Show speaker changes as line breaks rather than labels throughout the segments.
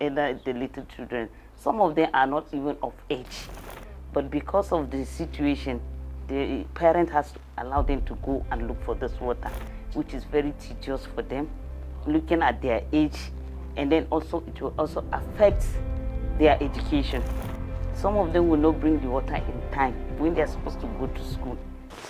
either the little children. Some of them are not even of age. But because of the situation, the parent has to allow them to go and look for this water, which is very tedious for them, looking at their age, and then also it will also affect their education. Some of them will not bring the water in time when they're supposed to go to school.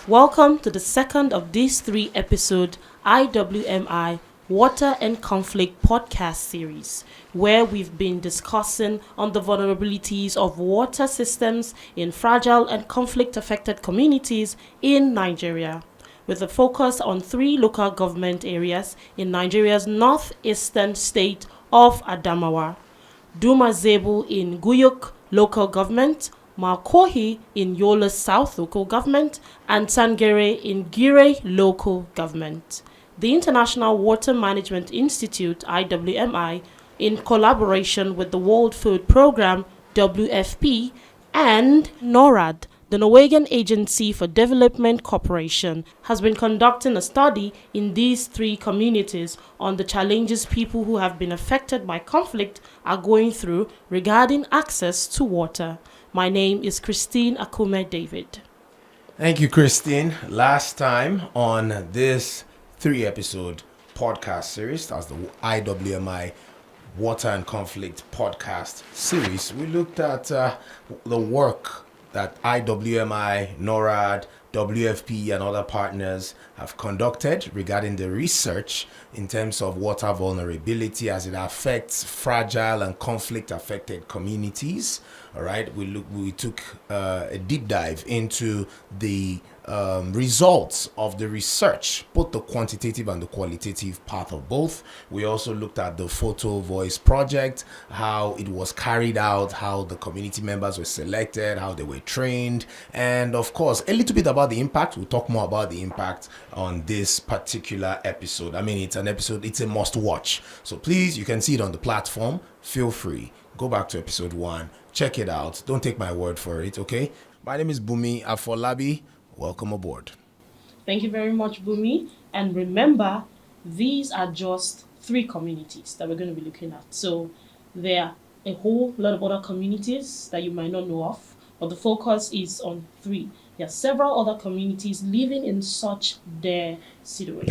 Welcome to the second of these 3 episode IWMI Water and Conflict podcast series, where we've been discussing on the vulnerabilities of water systems in fragile and conflict-affected communities in Nigeria, with a focus on 3 local government areas in Nigeria's northeastern state of Adamawa: Dumazebu in Guyuk local government, Makohi in Yola South local government, and Sangere in Gire local government. The International Water Management Institute, IWMI, in collaboration with the World Food Programme, WFP, and NORAD, the Norwegian Agency for Development Cooperation, has been conducting a study in these 3 communities on the challenges people who have been affected by conflict are going through regarding access to water. My name is Christine Akume David.
Thank you, Christine. Last time on this 3-episode podcast series, that's the IWMI Water and Conflict podcast series, we looked at the work that IWMI, NORAD, WFP and other partners have conducted regarding the research in terms of water vulnerability as it affects fragile and conflict affected communities. All right, we took a deep dive into the results of the research, both the quantitative and the qualitative part of both. We also looked at the photovoice project, how it was carried out, how the community members were selected, how they were trained, and of course a little bit about the impact. We'll talk more about the impact on this particular episode. I mean, it's an episode, it's a must watch, so please, you can see it on the platform. Feel free, go back to episode 1, check it out. Don't take my word for it, okay? My name is Bunmi Afolabi. Welcome aboard.
Thank you very much, Bunmi. And remember, these are just 3 communities that we're going to be looking at. So there are a whole lot of other communities that you might not know of, but the focus is on 3. There are several other communities living in such their situations.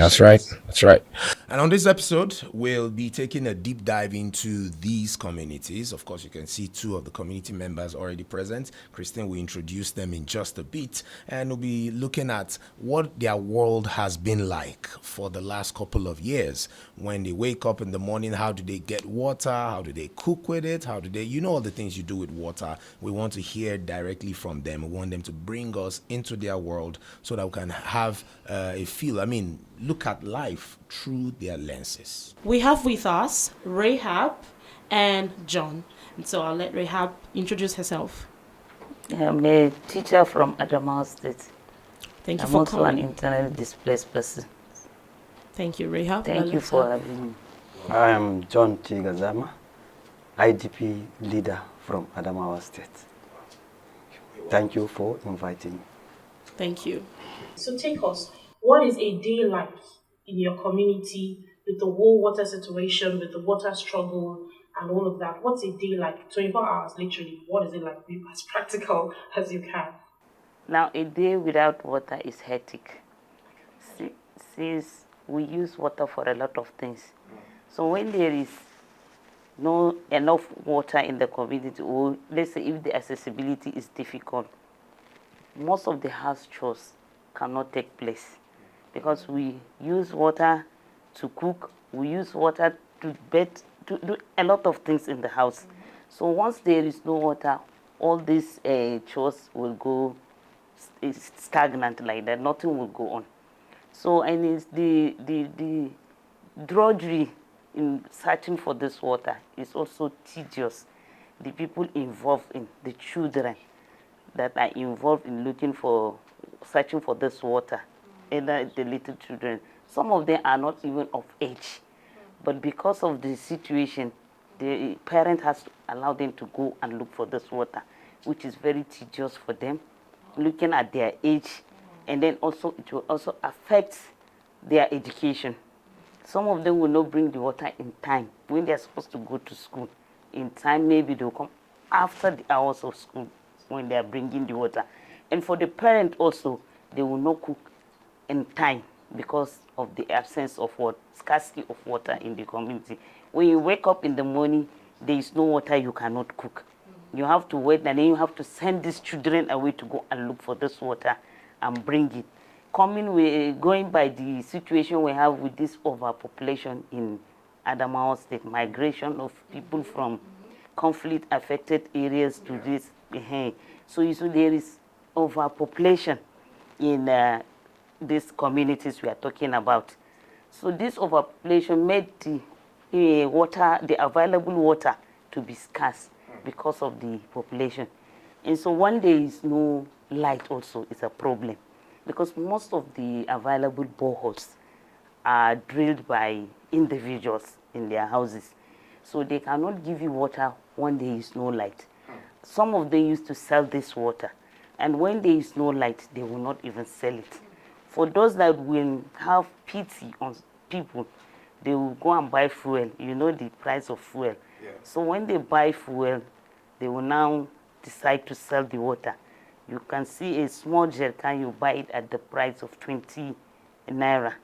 That's right. And on this episode, we'll be taking a deep dive into these communities. Of course, you can see 2 of the community members already present. Christine will introduce them in just a bit, and we'll be looking at what their world has been like for the last couple of years. When they wake up in the morning, how do they get water? How do they cook with it? How do they, all the things you do with water. We want to hear directly from them. We want them to bring us into their world so that we can have a feel. Look at life through their lenses.
We have with us Rahab and John. And so I'll let Rahab introduce herself.
I'm a teacher from Adamawa State.
Thank you
I'm
for
also
coming.
an internally displaced person.
Thank you, Rahab.
Thank you for having me.
I am John T. Gadzama, IDP leader from Adamawa State. Thank you for inviting me.
Thank you. So take us, what is a day like in your community with the whole water situation, with the water struggle and all of that? What's a day like? 24 hours, literally. What is it like? Be as practical as you can.
Now, a day without water is hectic. Since we use water for a lot of things. So when there is no enough water in the community, or let's say if the accessibility is difficult, most of the house chores cannot take place because we use water to cook, we use water to to do a lot of things in the house. So once there is no water, all these chores will go stagnant like that. Nothing will go on. So and it's the drudgery in searching for this water is also tedious. The people involved in the children that are involved in searching for this water, either the little children. Some of them are not even of age, but because of the situation, the parent has to allow them to go and look for this water, which is very tedious for them, looking at their age, and then also it will also affect their education. Some of them will not bring the water in time when they're supposed to go to school, in time, maybe they'll come after the hours of school when they are bringing the water. And for the parent also, they will not cook in time because of the absence of what scarcity of water in the community. When you wake up in the morning, there is no water, you cannot cook. You have to wait, and then you have to send these children away to go and look for this water and bring it. Going by the situation we have with this overpopulation in Adamawa State, migration of people from conflict-affected areas to this. So you see there is overpopulation in these communities we are talking about. So this overpopulation made the available water to be scarce because of the population. And so when there is no light also, it's a problem, because most of the available boreholes are drilled by individuals in their houses. So they cannot give you water when there is no light. Some of them used to sell this water, and when there is no light, they will not even sell it. For those that will have pity on people, they will go and buy fuel. You know the price of fuel.
Yeah.
So when they buy fuel, they will now decide to sell the water. You can see a small jerrycan, you buy it at the price of 20 naira.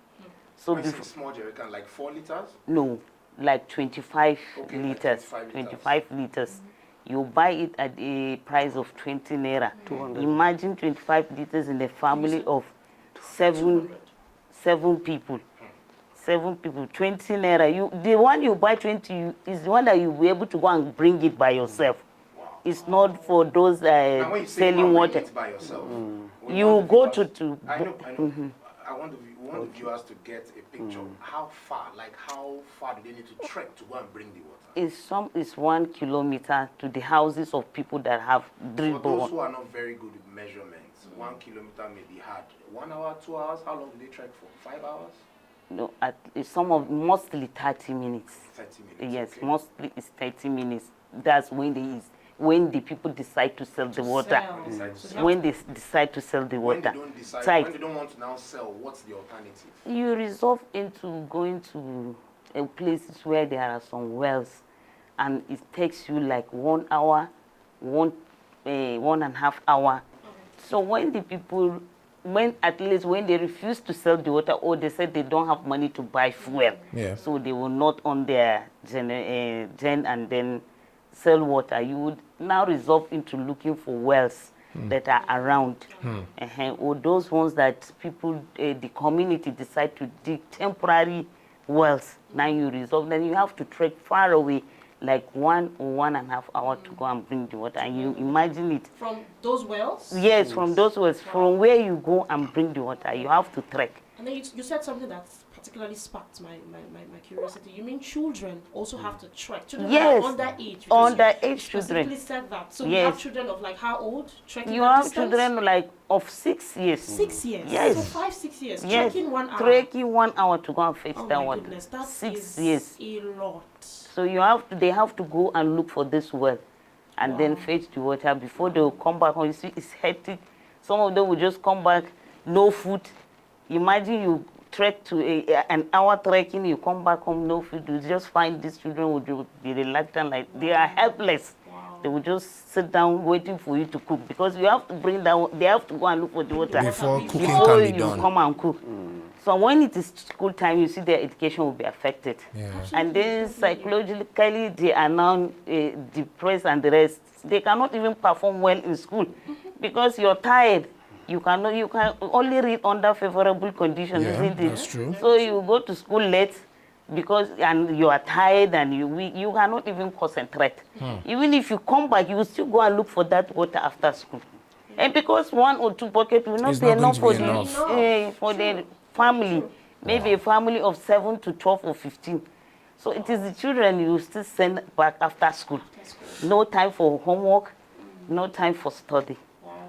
So
when you say small jerrycan, like 4 liters?
No, like 25
Okay,
liters.
like
25 liters. You buy it at a price of 20 naira.
200.
Imagine 25 liters in a family of seven people. 7 people, 20 naira. The one you buy 20 is the one that you'll be able to go and bring it by yourself.
Wow.
It's not for those
Now when you say
selling water.
it by yourself, when
You go to.
I know. I want the viewers to get a picture. How far do they need to trek to go and bring the water?
It's 1 kilometer to the houses of people that have drilled
For those
borehole.
who are not very good with measurements, 1 kilometer may be hard. 1 hour, 2 hours, how long do they trek for? 5 hours?
No, mostly 30 minutes.
30 minutes.
Yes,
okay.
mostly it's 30 minutes. That's when the people decide to sell the water. When they decide to sell the
When
water.
they don't decide,
Tight.
when they don't want to now sell, what's the alternative?
You resolve into going to places where there are some wells, and it takes you like 1 hour, 1.5 hours. So when the people, when they refuse to sell the water, or they said they don't have money to buy fuel,
Yeah.
so they will not on their gen and then sell water. You would now resolve into looking for wells that are around, or those ones that people, the community decide to dig temporary wells. Now you resolve, then you have to trek far away, like 1 or 1.5 hours to go and bring the water. And you imagine it.
From those wells?
Yes, from those wells. From where you go and bring the water, you have to trek.
And then you said something that particularly sparked my curiosity. You mean children also have to trek? Children
Yes,
are underage?
underage children.
Specifically said that. So
Yes.
you have children of like how old? Trekking
You
that
have
distance?
children like of 6 years.
6 years?
Yes.
So 5, 6 years?
Yes,
Trekking 1 hour?
trekking 1 hour to go and fetch
Oh
that
my
water.
goodness, that
6
is
years.
a lot.
So they have to go and look for this well, and then fetch the water before they will come back home. You see, it's hectic. Some of them will just come back, no food. Imagine you trek to an hour trekking, you come back home, no food. You just find these children would be reluctant, like they are helpless.
Wow.
They will just sit down waiting for you to cook, because you have to bring that. They have to go and look for the water
Before cooking
before
can be
you
done.
come and cook. So when it is school time, you see their education will be affected.
Yeah.
And then psychologically, they are now depressed and the rest. They cannot even perform well in school because you're tired. You can only read under favorable conditions,
Yeah,
isn't it?
that's true.
So you go to school late and you are tired and you cannot even concentrate. Even if you come back, you will still go and look for that water after school. And because 1 or 2 buckets will not
It's
be
not
enough for
going to be
for the family. Maybe a family of 7 to 12 or 15. So it is the children you still send back after school. No time for homework, no time for study.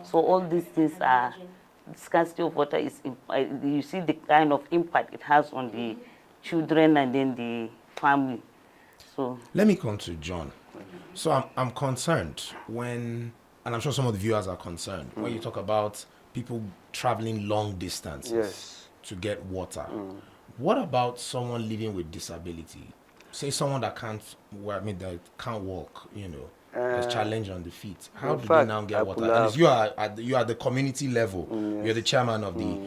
So all these things are, scarcity of water is, you see the kind of impact it has on the children and then the family. So
Let me come to John. So I'm concerned when, and I'm sure some of the viewers are concerned, when you talk about people traveling long distances
Yes.
to get water. What about someone living with disability? say someone that can't, that can't walk, there's challenge on the feet. How do they
fact,
now get
I
water?
could
And
have-
you are at the community level.
Yes.
You're the chairman of the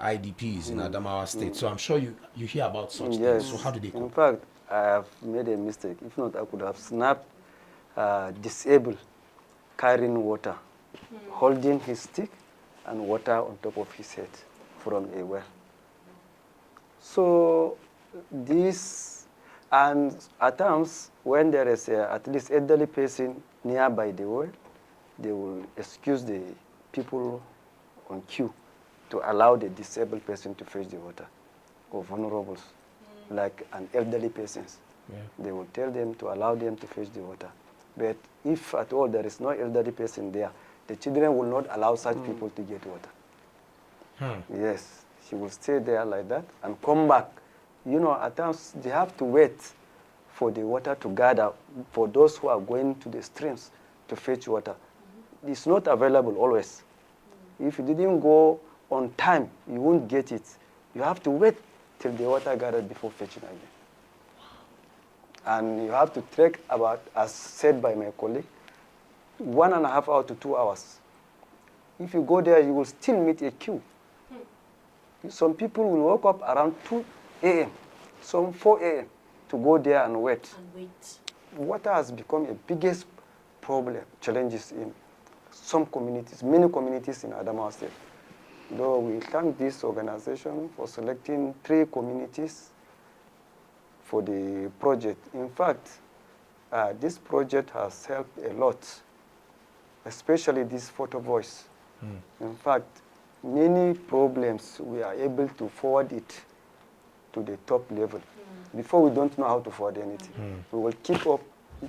IDPs in Adamawa State. So I'm sure you hear about such
Yes.
things. So how do they
In
cope?
fact, I have made a mistake. If not, I could have snapped, disabled, carrying water, holding his stick and water on top of his head from a well. So this, and at times when there is at least elderly person nearby the well, they will excuse the people on queue to allow the disabled person to fetch the water, or vulnerables, like an elderly persons.
Yeah.
They will tell them to allow them to fetch the water. But if at all there is no elderly person there, the children will not allow such people to get water. Yes, she will stay there like that and come back. At times they have to wait for the water to gather for those who are going to the streams to fetch water. It's not available always. If you didn't go on time, you won't get it. You have to wait till the water gathered before fetching again. And you have to trek about, as said by my colleague, 1.5 hours to 2 hours. If you go there, you will still meet a queue. Some people will wake up around 2 a.m., some 4 a.m. to go there and wait. Water has become a biggest problem, challenges in some communities, many communities in Adamawa State. Though we thank this organization for selecting 3 communities for the project. In fact, this project has helped a lot, especially this photovoice. In fact, many problems, we are able to forward it to the top level. Before, we don't know how to forward anything. We will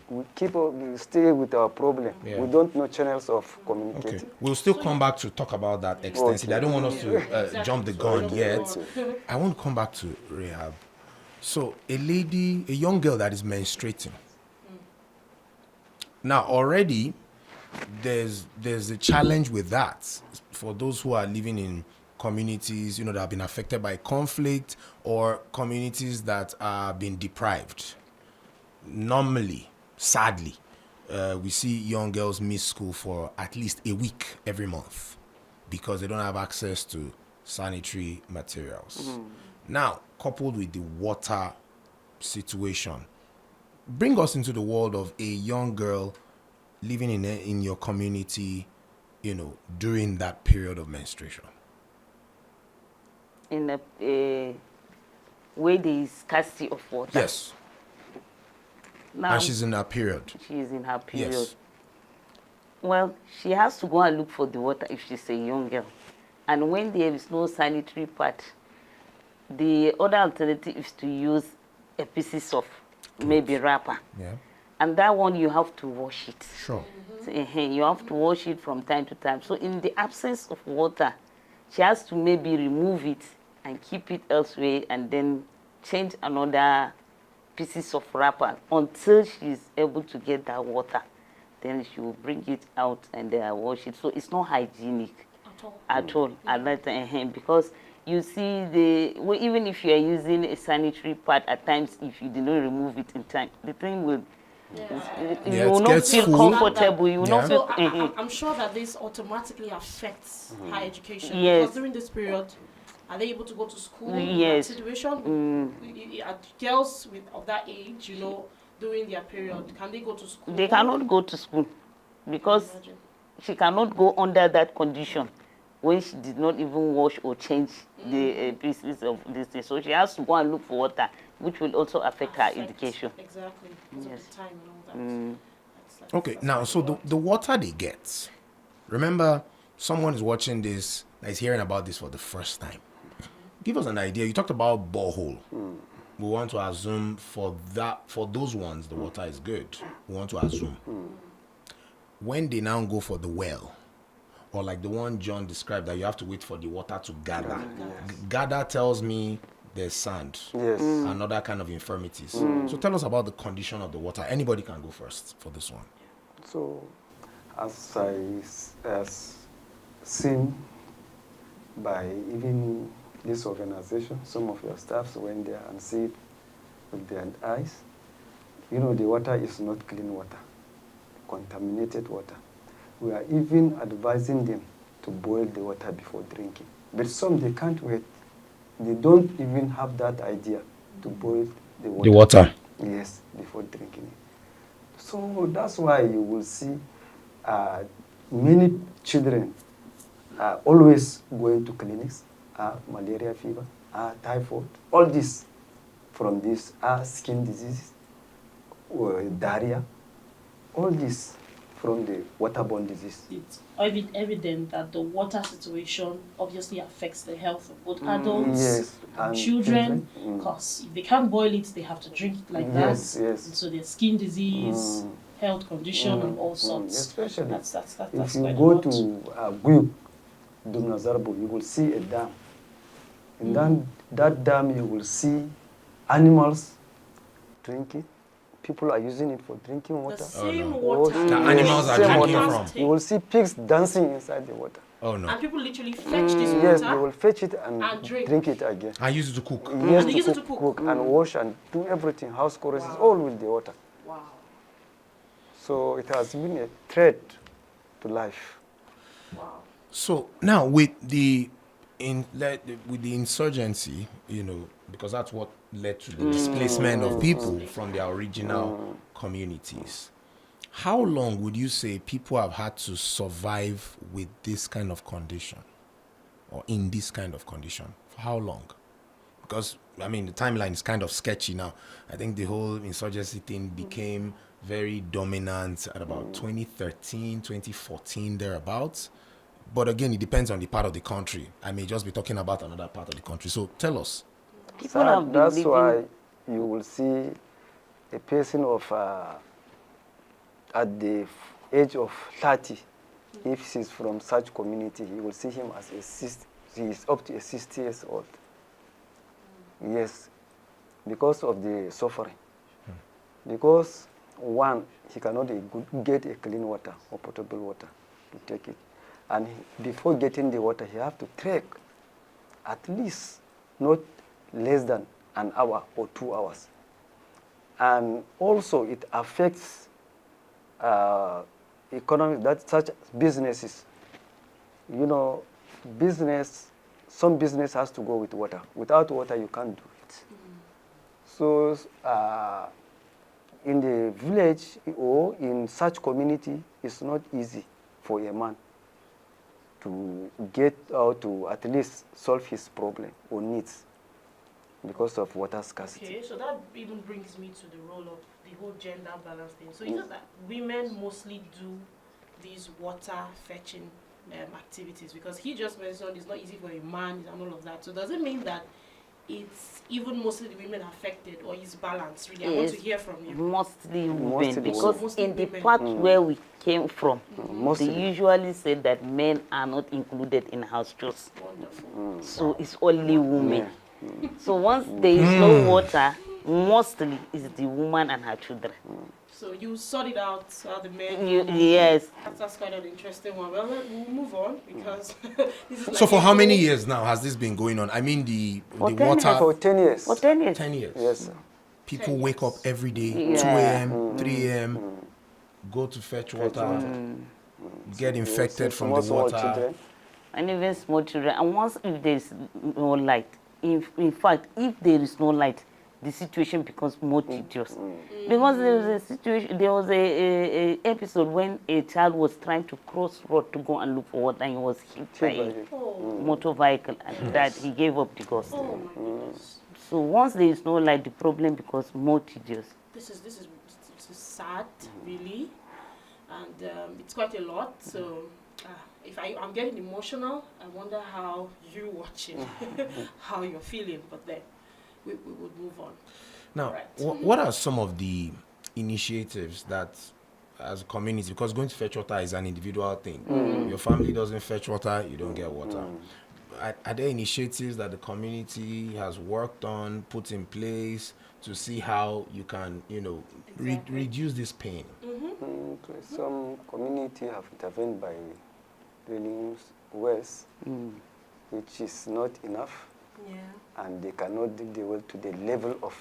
we stay with our problem.
Yeah.
We don't know channels of communicating.
Okay. We'll still come back to talk about that extensively.
Okay.
I don't want us to jump the gun yet.
Okay.
I want to come back to Rahab. So a young girl that is menstruating. Now already there's a challenge with that for those who are living in communities, that have been affected by conflict, or communities that are being deprived. Normally, sadly, we see young girls miss school for at least a week every month because they don't have access to sanitary materials. Now, coupled with the water situation, bring us into the world of a young girl living in your community, during that period of menstruation.
In a way there is scarcity of water.
Yes.
Now,
And she's in her period.
she is in her period.
Yes.
Well, she has to go and look for the water if she's a young girl. And when there is no sanitary pad, the other alternative is to use a pieces of maybe wrapper.
Yeah.
And that one you have to wash it.
Sure.
So, you have to wash it from time to time. So in the absence of water, she has to maybe remove it and keep it elsewhere and then change another pieces of wrapper until she is able to get that water. Then she will bring it out and wash it. So it's not hygienic at all. At that time, because you see, even if you are using a sanitary pad, at times if you do not remove it in time, the thing will, you will not feel comfortable. You will not
So
feel.
I'm sure that this automatically affects her education.
Yes.
Because during this period, are they able to go to school?
Yes.
In that situation, are girls of that age, during their period, can they go to school?
They cannot go to school because she cannot go under that condition when she did not even wash or change the pieces of this thing. So she has to go and look for water, which will also affect her education.
Exactly. Because
Yes.
of the time and all that. That's
Okay, now, so the water they get, remember, someone is watching this, is hearing about this for the first time. Give us an idea. You talked about borehole. We want to assume for those ones, the water is good. We want to assume. When they now go for the well, or like the one John described, that you have to wait for the water to gather. Gather tells me there's sand.
Yes.
And other kind of infirmities. So tell us about the condition of the water. Anybody can go first for this one.
So, as seen by even this organization, some of your staffs went there and see with their eyes. You know, the water is not clean water, contaminated water. We are even advising them to boil the water before drinking. But some, they can't wait. They don't even have that idea to boil the water.
The water.
Yes, before drinking it. So that's why you will see many children are always going to clinics, malaria fever, typhoid, all this from this skin diseases, diarrhea, all this from the waterborne disease.
It's evident that the water situation obviously affects the health of both adults
Yes,
and children, because if they can't boil it, they have to drink it like that.
Yes.
And so there's skin disease, health condition, and all sorts.
Especially
that's
if you
quite
go
a lot.
to Guyuk, Dumnazarbo, you will see a dam. And then that dam, you will see animals drinking. People are using it for drinking water.
The same
no.
water.
The animals are
Same
drinking
water.
from.
You will see pigs dancing inside the water.
Oh no.
And people literally fetch this
Yes, they
water.
will fetch it and
drink.
drink it again.
I use it to cook.
Yes,
And they use it to cook.
and wash and do everything. House chorus is
Wow.
all with the water.
Wow.
So it has been a threat to life.
Wow.
So now with the insurgency, you know, because that's what led to the displacement of people from their original communities. How long would you say people have had to survive with this kind of condition, or in this kind of condition? For how long? Because I mean, the timeline is kind of sketchy now. I think the whole insurgency thing became very dominant at about 2013, 2014, thereabouts. But again, it depends on the part of the country. I may just be talking about another part of the country. So tell us.
People have been
That's
living-
why you will see a person of at the age of 30, if he's from such community, you will see him as he is up to 60 years old. Yes, because of the suffering. Because one, he cannot get a clean water or potable water to take it. And before getting the water, he have to trek at least not less than an hour or 2 hours. And also it affects economy, that such businesses. You know, some business has to go with water. Without water, you can't do it. So in the village or in such community, it's not easy for a man to get out to at least solve his problem or needs because of water scarcity.
Okay, so that even brings me to the role of the whole gender balance thing. So it's just that women mostly do these water fetching activities, because he just mentioned it's not easy for a man and all of that. So does it mean that it's even mostly the women affected, or is balance really? I want to hear from you.
Mostly women,
Mostly
because
Mostly
in the
women.
part where we came from,
Mostly.
they usually say that men are not included in house chores.
Wonderful.
So it's only women. So once there is no water, mostly it's the woman and her children.
So you sort it out, the men.
Yes.
That's quite an interesting one. Well, we'll move on, because this is
So
like
for
a
how many
whole-
years now has this been going on? I mean, the
For 10
water.
For 10 years.
For 10 years.
10 years.
Yes, sir.
People
10
wake up
years.
every day,
Yeah.
2 a.m., 3 a.m., go to fetch water, get infected from the
Small
water.
children.
And even small children. And once if there is no light, in fact, if there is no light, the situation becomes more tedious. Because there was a situation, there was a episode when a child was trying to cross road to go and look for water, and he was hit by a
Oh,
motor vehicle, and that he gave up the ghost.
oh my goodness.
So once there is no light, the problem becomes more tedious.
This is sad, really, and it's quite a lot. So if I'm getting emotional, I wonder how you watch it, how you're feeling. But then we would move on.
Now,
Right.
what are some of the initiatives that, as a community, because going to fetch water is an individual thing. Your family doesn't fetch water, you don't get water. Are there initiatives that the community has worked on, put in place to see how you can, reduce this pain?
Some community have intervened by drilling wells, which is not enough,
Yeah.
and they cannot dig the well to the level of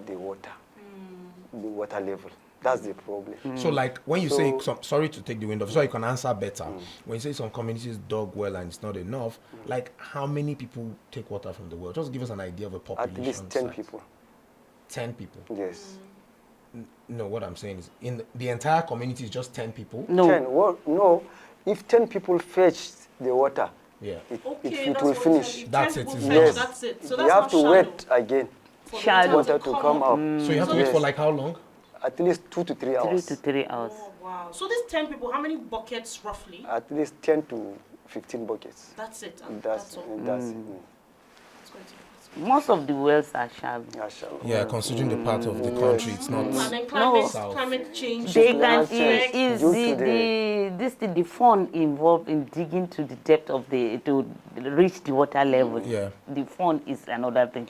the water level. That's the problem.
So like when you say,
So-
sorry to take the wind off, so you can answer better. When you say some communities dug well and it's not enough, like how many people take water from the well? Just give us an idea of a population.
At least 10
size.
people.
10 people.
Yes.
No, what I'm saying is in the entire community is just 10 people.
No.
10. Well, no, if 10 people fetch the water,
Yeah.
Okay,
it
that's
will
what
finish.
That's it,
People
it's
fetch,
Yes.
that's it. So that's
You have
not
to
shallow.
wait again
For the
Shallow.
water to come up.
So you have to wait
Yes.
for like how long?
At least 2 to 3
3
hours.
to 3 hours.
Oh, wow. So these 10 people, how many buckets roughly?
At least 10 to 15 buckets.
That's it. And
That's
all.
that's
It's going to be
Most of the wells are shallow.
yeah, shallow.
Yeah, considering the part of the country, it's not.
And then
South.
climate change.
They
Climate
can
change
is
due
the,
to
the fund involved in digging to the depth of to reach the water level.
Yeah.
The fund is another thing.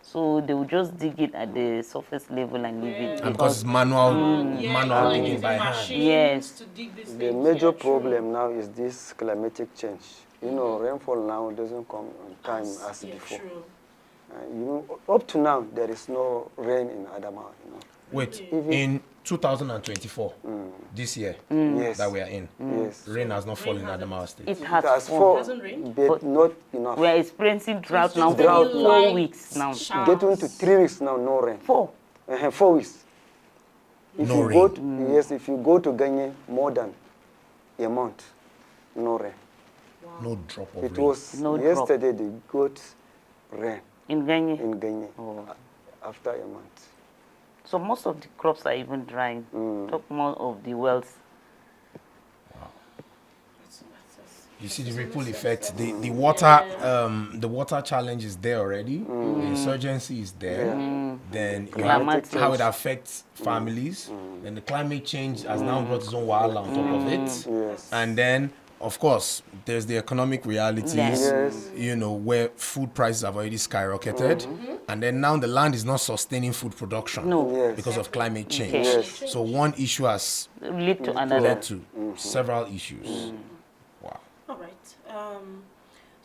So they will just dig it at the surface level and leave it.
And because it's manual,
Yeah,
manual
like
digging
using
by hand.
machines
Yes.
to dig these
The
things.
major
Yeah, true.
problem now is this climatic change. You know, rainfall now doesn't come on time as
Yeah,
before.
true.
You know, up to now there is no rain in Adamawa. You know.
Wait,
Even-
in 2024, this year
Yes.
that we are in,
Yes.
rain has not fallen in
hasn't-
Adamawa State.
It
It
has
has
fallen.
fall,
Hasn't rained?
but
But
not enough.
We are experiencing drought
It's
now
just
for
drought
very
4
light
weeks now.
showers.
Getting to 3 weeks now, no rain.
4.
4 weeks. If
No
you
rain.
go to, yes, if you go to Ghana more than a month, no rain.
No drop of
It
rain.
was
No drop.
yesterday they got rain
In Ghana.
in Ghana
Oh.
after a month.
So most of the crops are even drying. Talk more of the wells.
You see the ripple effect. The water challenge is there already. The insurgency is there. Then you have
Climate
how it
change.
affects families. Then the climate change has now brought its own wahala on top of it.
Yes.
And then, of course, there's the economic realities.
Yes.
You know, where food prices have already skyrocketed, and then now the land is not sustaining food production
No.
Yes.
because of climate change.
Yes.
So one issue has
Lead to another.
led to several issues. Wow.
All right.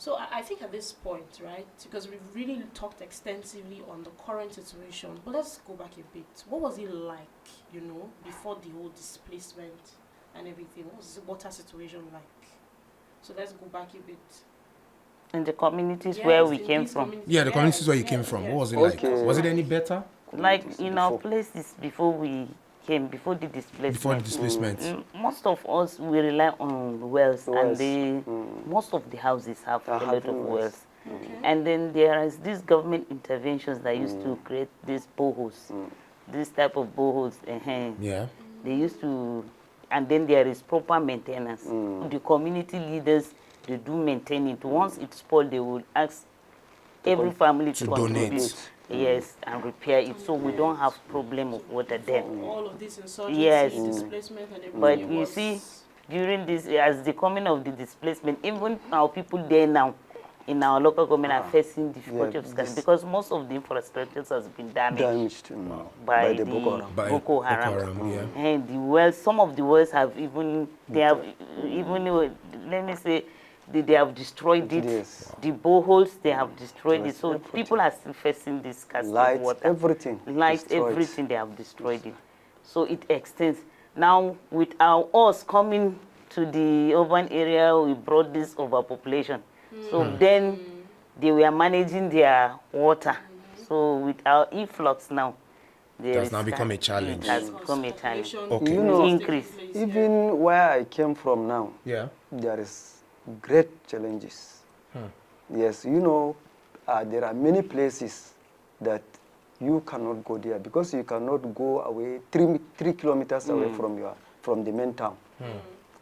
So I think at this point, right, because we've really talked extensively on the current situation, but let's go back a bit. What was it like, you know, before the whole displacement and everything? What was the water situation like? So let's go back a bit.
In the communities where
Yes,
we
in
came
these
from.
communities.
Yeah, the communities
Yes,
where you came
yes,
from.
yes.
What was it
Okay.
like? Was it any better
Like in our
Before.
places before we came, before the displacement.
before the displacement?
Most of us, we rely on wells, and
Wells.
most of the houses have
Are
a lot of
having wells.
wells. And then there is these government interventions that used to create these boreholes, this type of boreholes.
Yeah.
They used to, and then there is proper maintenance. The community leaders, they do maintain it. Once it's spoiled, they will ask every family to
donate.
contribute. Yes, and repair it, so we don't have problem of water then.
All of this insurgency,
Yes.
displacement, and everything.
But
it
you
was-
see, during this, as the coming of the displacement, even our people there now, in our local government, are facing difficulty of scarcity because most of the infrastructures has been damaged by the
Boko Haram.
By
Boko Haram.
yeah.
And the wells, some of the wells have even, they have even, let me say, they have destroyed it.
Yes.
The boreholes, they have destroyed it.
Yes,
So
everything.
people are still facing this scarcity
Light,
of water.
everything
Light,
destroyed.
everything, they have destroyed it. So it extends. Now, with us coming to the urban area, we brought this overpopulation. So then they were managing their water. So with our influx now, there
That's
is
now become a
that-
challenge.
It has become a challenge.
Population
Okay.
You know,
Increase.
Even where I came from now,
Yeah.
there is great challenges. Yes, you know, there are many places that you cannot go there because you cannot go away 3 kilometers away from the main town.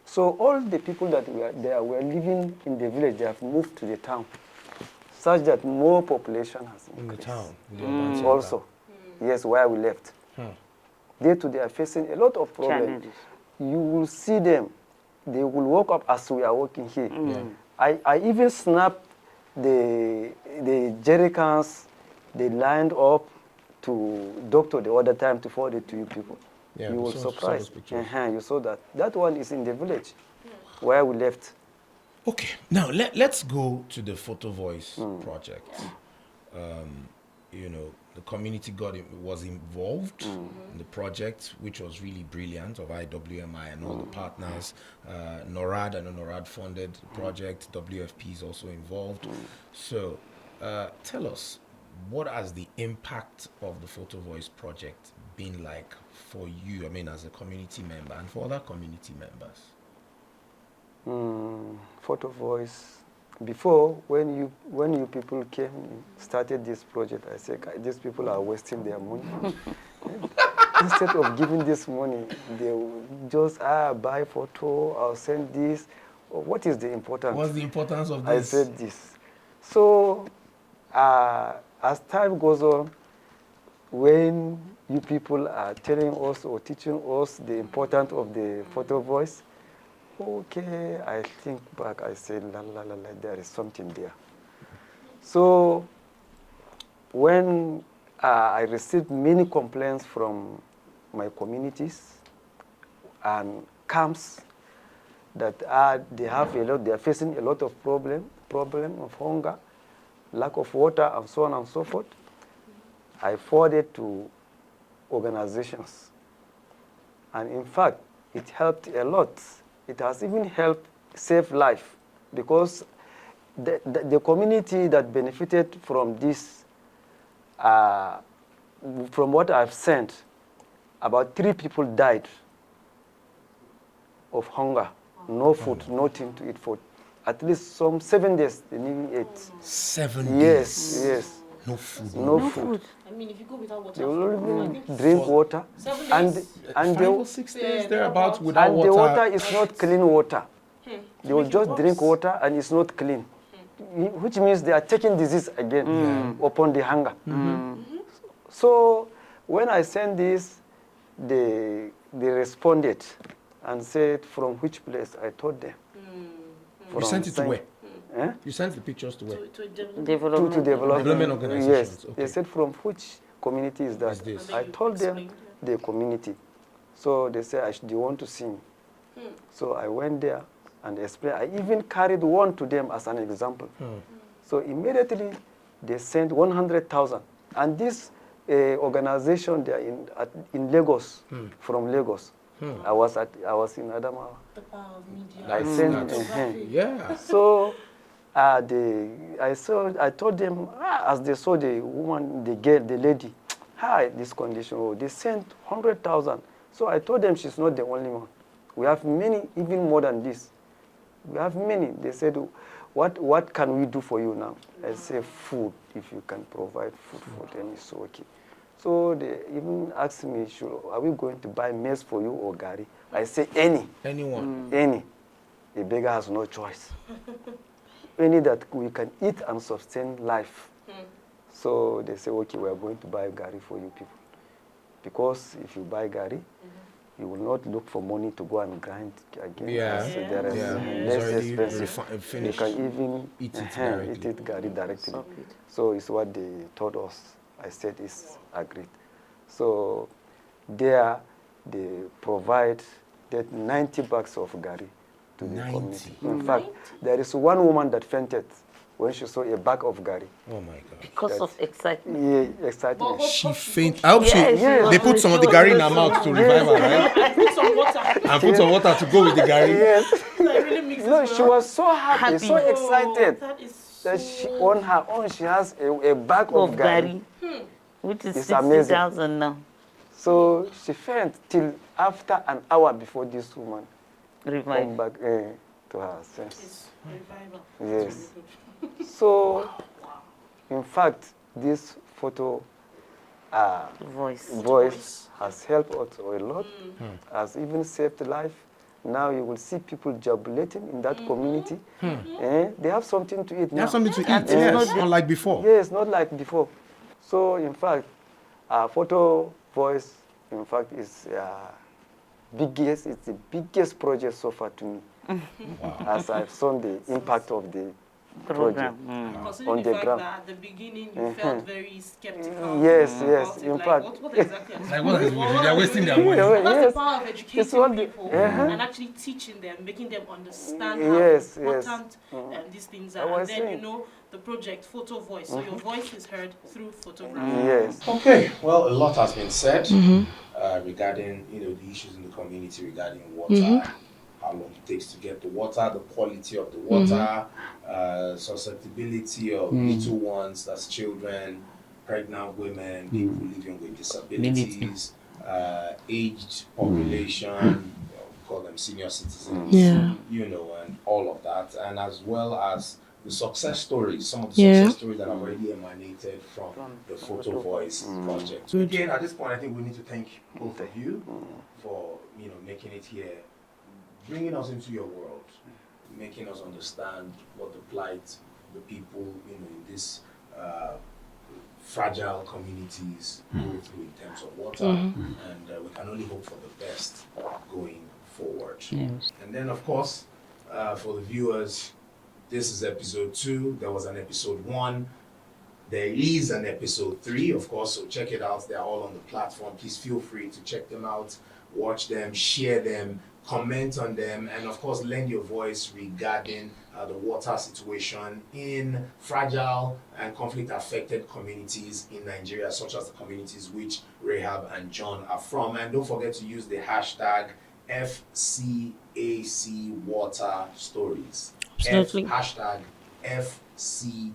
So all the people that were there were living in the village. They have moved to the town, such that more population has
In the
increased.
town. in the urban center.
Also, yes, where we left. Day to day are facing a lot of problems.
Challenges.
You will see them. They will walk up as we are walking here. I even snapped the jerry cans they lined up to doctor the other time to forward it to you people.
Yeah,
you
we
will
saw
surprise.
those pictures.
You saw that. That one is in the village where we left.
Okay, now let's go to the photo voice project. the community was involved in the project, which was really brilliant, of IWMI and all the partners. NORAD and NORAD funded the project. WFP is also involved. So tell us, what has the impact of the Photo Voice project been like for you, I mean, as a community member and for other community members?
Photo Voice. Before, when you people started this project, I said, these people are wasting their money. Instead of giving this money, they will just buy photo, I'll send this. What is the importance?
What's the importance of this?
I said this. So, as time goes on, when you people are telling us or teaching us the importance of the Photo Voice, okay, I think back, I said, there is something there. So when I received many complaints from my communities and camps that they are facing a lot of problem of hunger, lack of water, and so on and so forth, I forwarded to organizations. And in fact, it helped a lot. It has even helped save life, because the community that benefited from this, from what I've sent, about 3 people died of hunger. No food, nothing to eat for at least some 7 days. They didn't eat.
7 days?
Yes.
No food.
No food.
I mean, if you go without water,
They will only drink water.
7
And
days.
5 or 6 days thereabouts without
and
water.
the water is not clean water. They will
Make it
just
worse.
drink water and it's not clean, which means they are taking disease again upon the hunger. So when I sent this, they responded and said from which place. I told them.
You sent it to where?
Eh?
You sent the pictures to where?
To
Development.
Development organizations,
Yes.
okay.
They said from which community is that?
Is this?
I told them the community. So they said, do you want to see me? So I went there and explained. I even carried one to them as an example. So immediately they sent 100,000. And this organization, they are in Lagos, from Lagos. I was in Adamawa.
The power of media.
I sent
Yeah.
So I told them, as they saw the woman, the girl, the lady, this condition, they sent 100,000. So I told them she's not the only one. We have many, even more than this. We have many. They said, what can we do for you now? I say food. If you can provide food for them, it's okay. So they even asked me, are we going to buy maize for you or gari? I say any.
Anyone?
Any. A beggar has no choice. Any that we can eat and sustain life. So they say, okay, we are going to buy gari for you people. Because if you buy gari, you will not look for money to go and grind again.
Yeah.
So there is
It's
less
already
expensive. You
finished.
can even
Eat it directly.
eat it gari directly. So it's what they told us. I said is agreed. So there they provide that 90 bags of gari to the
90?
community. In fact, there is one woman that fainted when she saw a bag of gari.
Oh my God.
Because of excitement.
Yeah, excitement.
She faint. I hope
Yes,
they put some of the gari in her mouth to revive her, right?
Put some water.
And put some water to go with the gari.
Yes.
Like, really mix it
No,
well.
she was so happy, so
Happy.
excited
That is
that
so...
she, on her own, she has a bag
Of
of gari.
Gary, which is
It's amazing.
60,000 now.
So she fainted till after an hour before this woman
Revive.
come back to her senses.
Revival.
Yes. So, in fact, this photo voice has helped us a lot, has even saved life. Now you will see people jubilating in that community. They have something to eat now.
They have something to eat,
And it's
yes,
not the-
unlike before.
Yes, not like before. So, in fact, photo voice, in fact, is biggest. It's the biggest project so far to me, as I've seen the impact of the
Program.
project.
Considering
On
the
the
fact
ground.
that at the beginning you felt very skeptical.
Yes,
about
yes,
it,
in
like,
fact.
what exactly are
Like, what is
what
they're
are
wasting
we
their
doing?
money.
But that's
Yes.
the power of
It's
educating
what the-
people and actually teaching them, making them understand how
Yes, yes.
important these things
I
are. And
was
then, you
saying.
know, the project Photo Voice. So your voice is heard through photography.
Yes.
Okay, well, a lot has been said regarding the issues in the community regarding water, how long it takes to get the water, the quality of the water, susceptibility of little ones, that's children, pregnant women, people living with disabilities, aged population, we call them senior citizens, and all of that, and as well as the success stories, some of the success stories that have already emanated from the Photo Voice project. Again, at this point, I think we need to thank both of you for making it here, bringing us into your world, making us understand what the plight the people in these fragile communities go through in terms of water, and we can only hope for the best going forward.
Yes.
And then, of course, for the viewers, this is episode 2. There was an episode 1. There is an episode 3, of course, so check it out. They're all on the platform. Please feel free to check them out, watch them, share them, comment on them, and of course, lend your voice regarding the water situation in fragile and conflict-affected communities in Nigeria, such as the communities which Rahab and John are from. And don't forget to use the hashtag FCAC Water Stories.
Absolutely.
Hashtag FCAC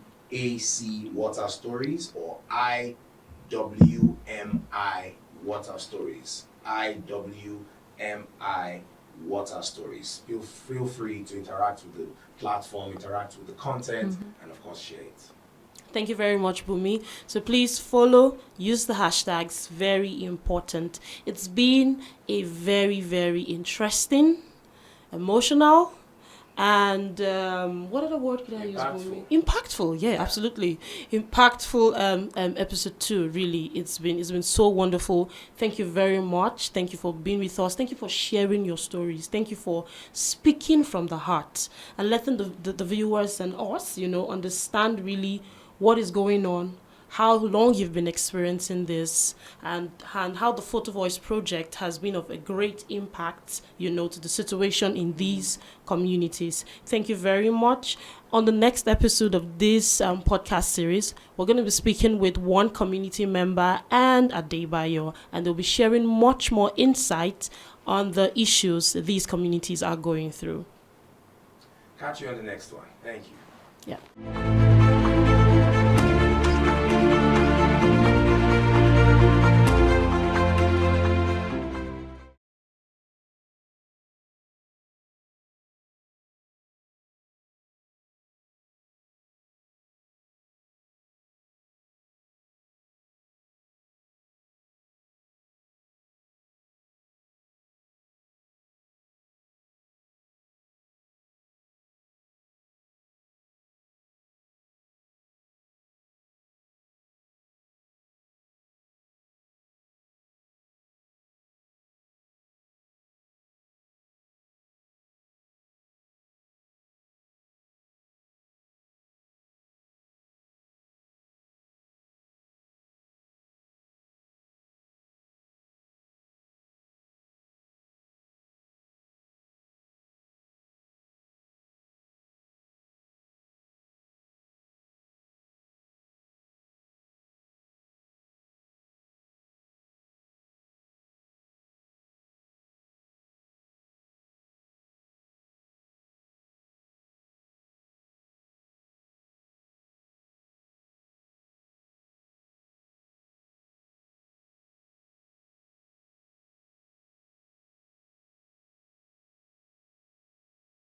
Water Stories or IWMI Water Stories. IWMI Water Stories. Feel free to interact with the platform, interact with the content, and of course share it.
Thank you very much, Bunmi. So please follow, use the hashtags, very important. It's been a very, very interesting, emotional, and what other word could I use? Bunmi? Impactful, yeah, absolutely. Impactful episode 2, really. It's been so wonderful. Thank you very much. Thank you for being with us. Thank you for sharing your stories. Thank you for speaking from the heart and letting the viewers and us, understand really what is going on, how long you've been experiencing this, and how the Photo Voice project has been of a great impact, to the situation in these communities. Thank you very much. On the next episode of this podcast series, we're going to be speaking with one community member and Adebayo, and they'll be sharing much more insight on the issues these communities are going through.
Catch you on the next one. Thank you.
Yeah.